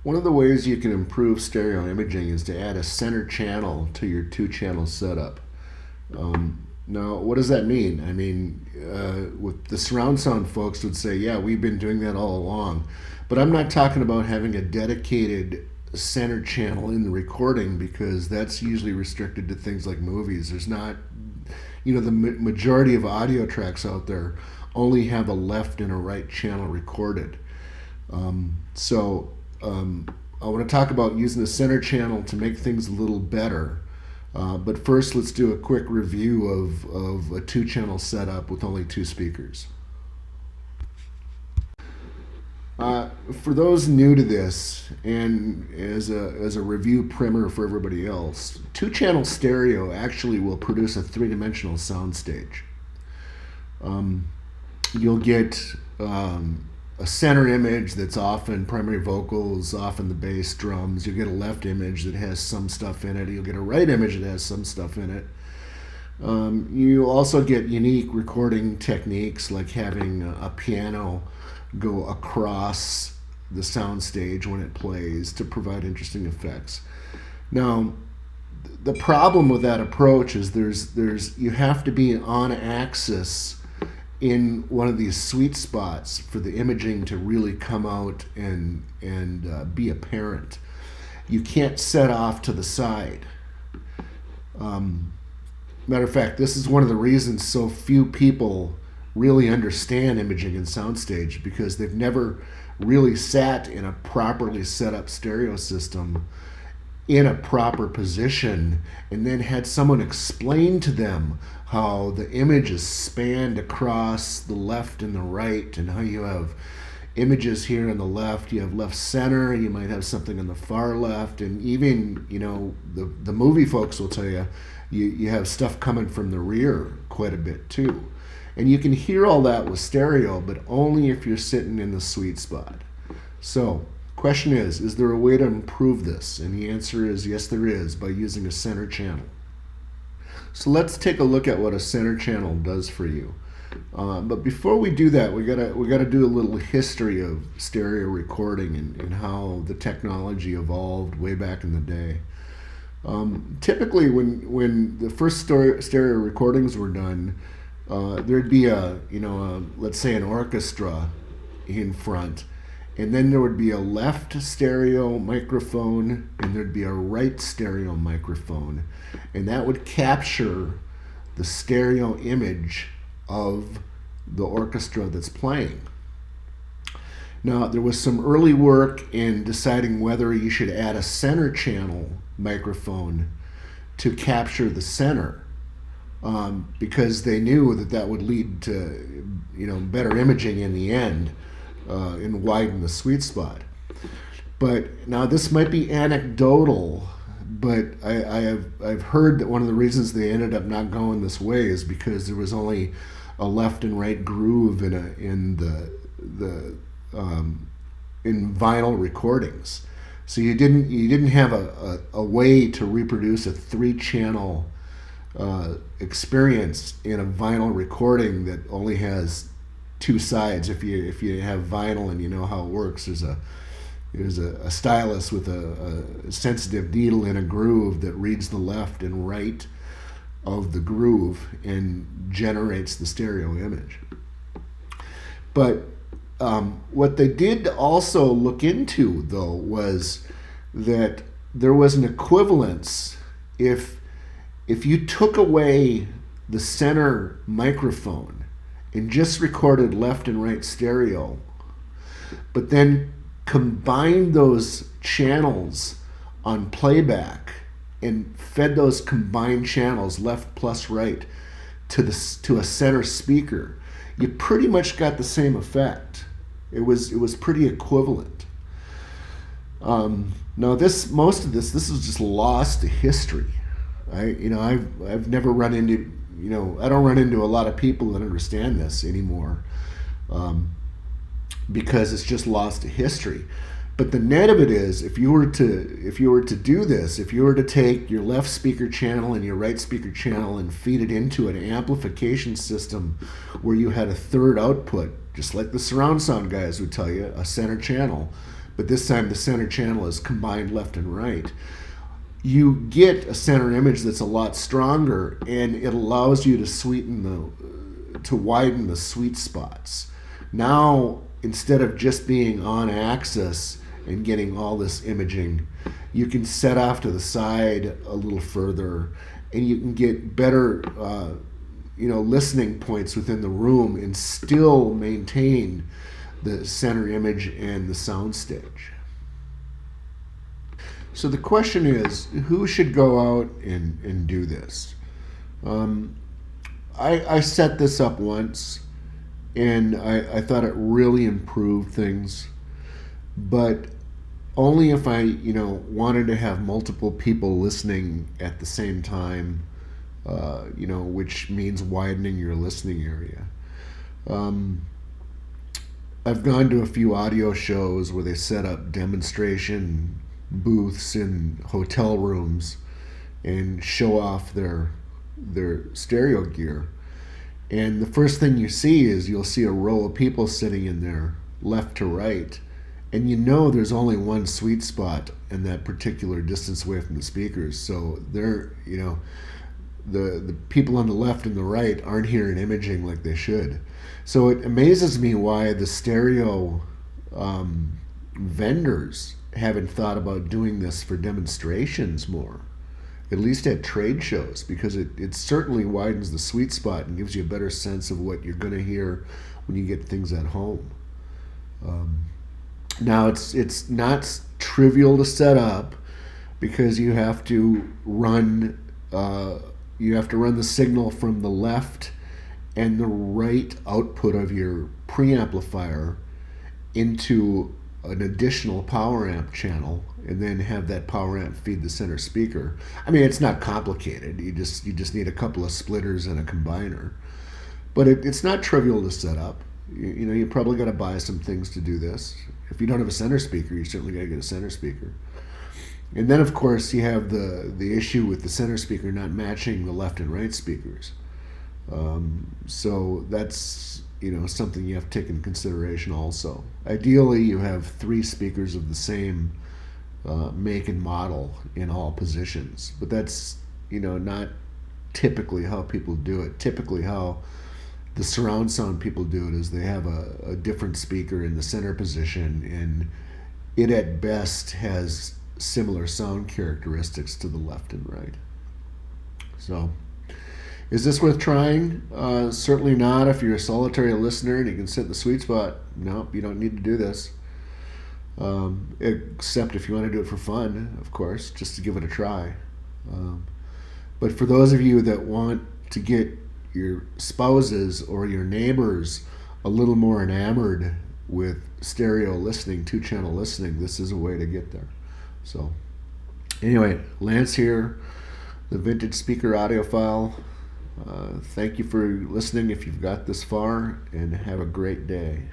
One of the ways you can improve stereo imaging is to add a center channel to your two-channel setup. Now, what does that mean? I mean, with the surround sound folks would say, yeah, we've been doing that all along. But I'm not talking about having a dedicated center channel in the recording, because that's usually restricted to things like movies. There's not, the majority of audio tracks out there only have a left and a right channel recorded. I want to talk about using the center channel to make things a little better. But first, let's do a quick review of a two-channel setup with only two speakers. For those new to this, and as a review primer for everybody else, two-channel stereo actually will produce a three-dimensional soundstage. You'll get a center image that's often primary vocals, often the bass, drums. You'll get a left image that has some stuff in it. You'll get a right image that has some stuff in it. You also get unique recording techniques, like having a piano go across the sound stage when it plays to provide interesting effects. Now, the problem with that approach is you have to be on axis in one of these sweet spots for the imaging to really come out and be apparent. You can't set off to the side. Matter of fact, this is one of the reasons so few people really understand imaging and soundstage, because they've never really sat in a properly set up stereo system in a proper position and then had someone explain to them how the image is spanned across the left and the right, and how you have images here on the left, you have left center, you might have something on the far left, and even the movie folks will tell you you have stuff coming from the rear quite a bit too. And you can hear all that with stereo, but only if you're sitting in the sweet spot. So, question is there a way to improve this? And the answer is yes, there is, by using a center channel. So let's take a look at what a center channel does for you. But before we do that, we gotta do a little history of stereo recording and how the technology evolved way back in the day. Typically, when the first stereo recordings were done, there'd be let's say an orchestra in front, and then there would be a left stereo microphone and there'd be a right stereo microphone, and that would capture the stereo image of the orchestra that's playing. Now, there was some early work in deciding whether you should add a center channel microphone to capture the center, because they knew that would lead to better imaging in the end, and widen the sweet spot. But now this might be anecdotal, but I've heard that one of the reasons they ended up not going this way is because there was only a left and right groove in vinyl recordings. So you didn't have a way to reproduce a three-channel experience in a vinyl recording that only has two sides. If you have vinyl and you know how it works, there's a stylus with a sensitive needle in a groove that reads the left and right of the groove and generates the stereo image. But what they did also look into, though, was that there was an equivalence if you took away the center microphone and just recorded left and right stereo, but then combined those channels on playback and fed those combined channels, left plus right, to a center speaker, you pretty much got the same effect. It was pretty equivalent. Now most of this is just lost to history. I've never run into, I don't run into a lot of people that understand this anymore, because it's just lost to history. But the net of it is, if you were to do this, if you were to take your left speaker channel and your right speaker channel and feed it into an amplification system where you had a third output, just like the surround sound guys would tell you, a center channel, but this time the center channel is combined left and right. You get a center image that's a lot stronger, and it allows you to widen the sweet spots. Now, instead of just being on axis and getting all this imaging, you can set off to the side a little further, and you can get better listening points within the room and still maintain the center image and the sound stage. So the question is, who should go out and do this? I set this up once, and I thought it really improved things, but only if I wanted to have multiple people listening at the same time, which means widening your listening area. I've gone to a few audio shows where they set up demonstration booths in hotel rooms and show off their stereo gear. And the first thing you see is you'll see a row of people sitting in there, left to right, and there's only one sweet spot in that particular distance away from the speakers. So they're, the people on the left and the right aren't hearing imaging like they should. So it amazes me why the stereo vendors haven't thought about doing this for demonstrations more, at least at trade shows, because it certainly widens the sweet spot and gives you a better sense of what you're going to hear when you get things at home. Now it's not trivial to set up, because you have to run the signal from the left and the right output of your preamplifier into an additional power amp channel, and then have that power amp feed the center speaker. I mean, it's not complicated. You just need a couple of splitters and a combiner, but it's not trivial to set up. You probably got to buy some things to do this. If you don't have a center speaker, you certainly got to get a center speaker. And then, of course, you have the issue with the center speaker not matching the left and right speakers. So that's something you have to take into consideration also. Ideally, you have 3 speakers of the same make and model in all positions, but that's not typically how people do it. Typically, how the surround sound people do it is they have a different speaker in the center position, and it at best has similar sound characteristics to the left and right. So, is this worth trying? Certainly not if you're a solitary listener and you can sit in the sweet spot. Nope, you don't need to do this. Except if you want to do it for fun, of course, just to give it a try. But for those of you that want to get your spouses or your neighbors a little more enamored with stereo listening, 2-channel listening, this is a way to get there. So anyway, Lance here, the Vintage Speaker Audiophile. Thank you for listening if you've got this far, and have a great day.